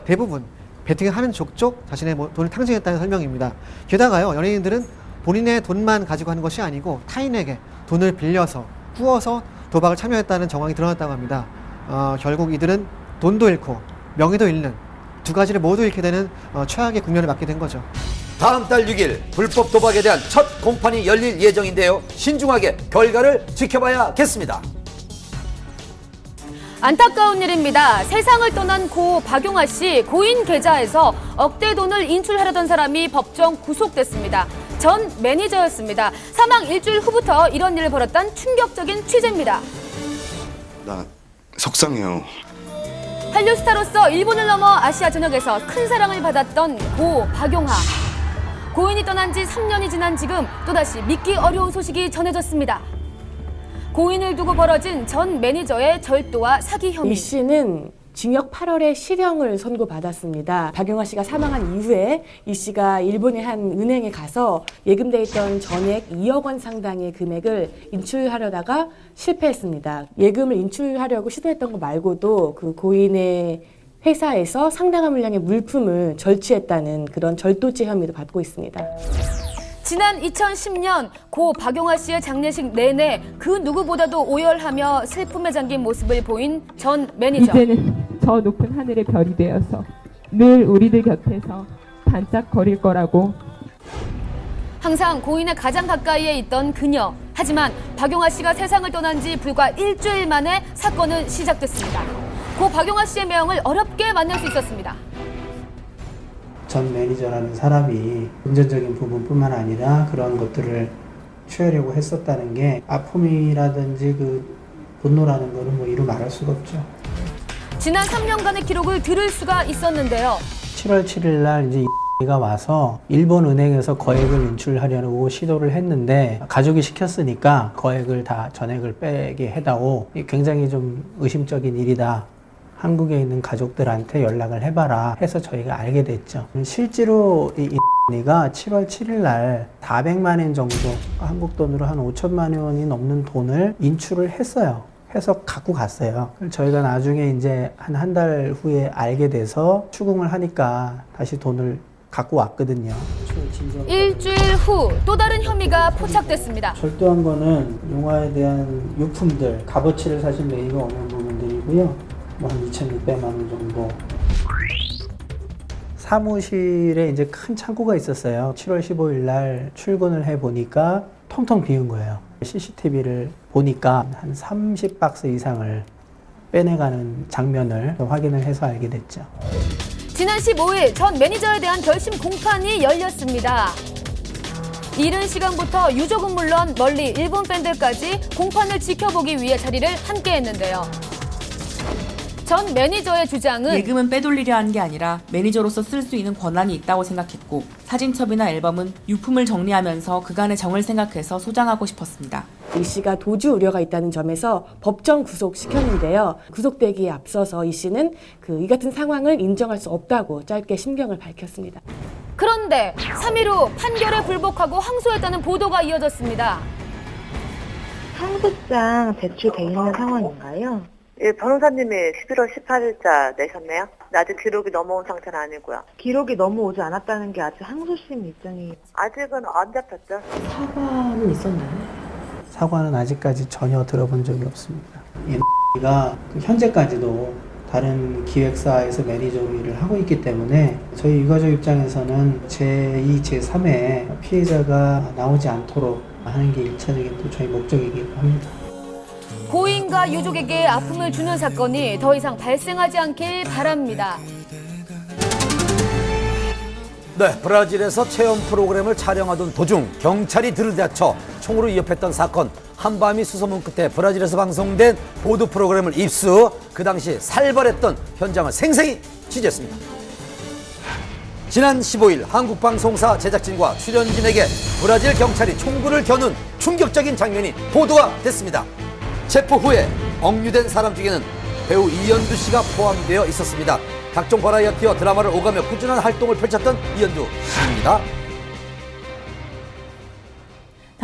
대부분 베팅하는 족족 자신의 돈을 탕진했다는 설명입니다. 게다가요, 연예인들은 본인의 돈만 가지고 하는 것이 아니고 타인에게 돈을 빌려서 꾸어서 도박을 참여했다는 정황이 드러났다고 합니다. 결국 이들은 돈도 잃고 명예도 잃는 두 가지를 모두 잃게 되는 최악의 국면을 맞게 된 거죠. 다음 달 6일 불법 도박에 대한 첫 공판이 열릴 예정인데요. 신중하게 결과를 지켜봐야겠습니다. 안타까운 일입니다. 세상을 떠난 고 박용아 씨 고인 계좌에서 억대 돈을 인출하려던 사람이 법정 구속됐습니다. 전 매니저였습니다. 사망 일주일 후부터 이런 일을 벌였던 충격적인 취재입니다. 나 속상해요. 한류 스타로서 일본을 넘어 아시아 전역에서 큰 사랑을 받았던 고 박용아. 고인이 떠난 지 3년이 지난 지금 또다시 믿기 어려운 소식이 전해졌습니다. 고인을 두고 벌어진 전 매니저의 절도와 사기 혐의. 이 씨는 징역 8월에 실형을 선고받았습니다. 박용아 씨가 사망한 이후에 이 씨가 일본의 한 은행에 가서 예금돼 있던 전액 2억 원 상당의 금액을 인출하려다가 실패했습니다. 예금을 인출하려고 시도했던 거 말고도 그 고인의 회사에서 상당한 물량의 물품을 절취했다는 그런 절도죄 혐의도 받고 있습니다. 지난 2010년 고 박용아 씨의 장례식 내내 그 누구보다도 오열하며 슬픔에 잠긴 모습을 보인 전 매니저. 이제는 저 높은 하늘의 별이 되어서 늘 우리들 곁에서 반짝거릴 거라고. 항상 고인의 가장 가까이에 있던 그녀. 하지만 박용아 씨가 세상을 떠난 지 불과 일주일 만에 사건은 시작됐습니다. 고 박용아 씨의 명을 어렵게 만날 수 있었습니다. 전 매니저라는 사람이 금전적인 부분뿐만 아니라 그런 것들을 취하려고 했었다는 게 아픔이라든지 그 분노라는 거는 뭐 이루 말할 수가 없죠. 지난 3년간의 기록을 들을 수가 있었는데요. 7월 7일 날 이제 가 와서 일본 은행에서 거액을 인출하려고 시도를 했는데 가족이 시켰으니까 거액을 다 전액을 빼게 해다오. 굉장히 좀 의심적인 일이다. 한국에 있는 가족들한테 연락을 해봐라 해서 저희가 알게 됐죠. 실제로 이가 7월 7일 날 400만 원 정도, 한국 돈으로 한 5천만 원이 넘는 돈을 인출을 했어요. 해서 갖고 갔어요. 저희가 나중에 이제 한 달 후에 알게 돼서 추궁을 하니까 다시 돈을 갖고 왔거든요. 일주일 후 또 다른 혐의가 포착됐습니다. 절도한 거는 용화에 대한 유품들, 값어치를 사실 매입이 없는 부분들이고요. 뭐 한 2,600만 원 정도. 사무실에 이제 큰 창고가 있었어요. 7월 15일 날 출근을 해 보니까 텅텅 비운 거예요. CCTV를 보니까 한 30박스 이상을 빼내가는 장면을 확인을 해서 알게 됐죠. 지난 15일 전 매니저에 대한 결심 공판이 열렸습니다. 이른 시간부터 유족은 물론 멀리 일본 팬들까지 공판을 지켜보기 위해 자리를 함께했는데요. 전 매니저의 주장은 예금은 빼돌리려 한 게 아니라 매니저로서 쓸 수 있는 권한이 있다고 생각했고 사진첩이나 앨범은 유품을 정리하면서 그간의 정을 생각해서 소장하고 싶었습니다. 이 씨가 도주 우려가 있다는 점에서 법정 구속시켰는데요. 구속되기에 앞서서 이 씨는 이 같은 상황을 인정할 수 없다고 짧게 심경을 밝혔습니다. 그런데 3일 후 판결에 불복하고 항소했다는 보도가 이어졌습니다. 항소장 제출돼 있는 상황인가요? 예, 변호사님이 11월 18일자 내셨네요. 아직 기록이 넘어온 상태는 아니고요. 기록이 넘어오지 않았다는 게 아직 항소심 입장이 아직은 안 잡혔죠. 사과는 있었나요? 사과는 아직까지 전혀 들어본 적이 없습니다. 이가 현재까지도 다른 기획사에서 매니저로 일을 하고 있기 때문에 저희 유가족 입장에서는 제2, 제3의 피해자가 나오지 않도록 하는 게 1차적인 또 저희 목적이기도 합니다. 고인과 유족에게 아픔을 주는 사건이 더 이상 발생하지 않길 바랍니다. 네, 브라질에서 체험 프로그램을 촬영하던 도중 경찰이 들이닥쳐 총으로 위협했던 사건. 한밤이 수소문 끝에 브라질에서 방송된 보도 프로그램을 입수. 그 당시 살벌했던 현장을 생생히 취재했습니다. 지난 15일 한국 방송사 제작진과 출연진에게 브라질 경찰이 총구를 겨눈 충격적인 장면이 보도가 됐습니다. 체포 후에 억류된 사람 중에는 배우 이연두 씨가 포함되어 있었습니다. 각종 버라이어티와 드라마를 오가며 꾸준한 활동을 펼쳤던 이연두 씨입니다.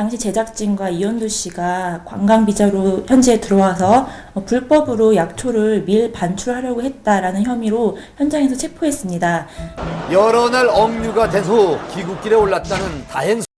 당시 제작진과 이현두 씨가 관광 비자로 현지에 들어와서 불법으로 약초를 밀 반출하려고 했다라는 혐의로 현장에서 체포했습니다. 여러 날 억류가 된 후 귀국길에 올랐다는 다행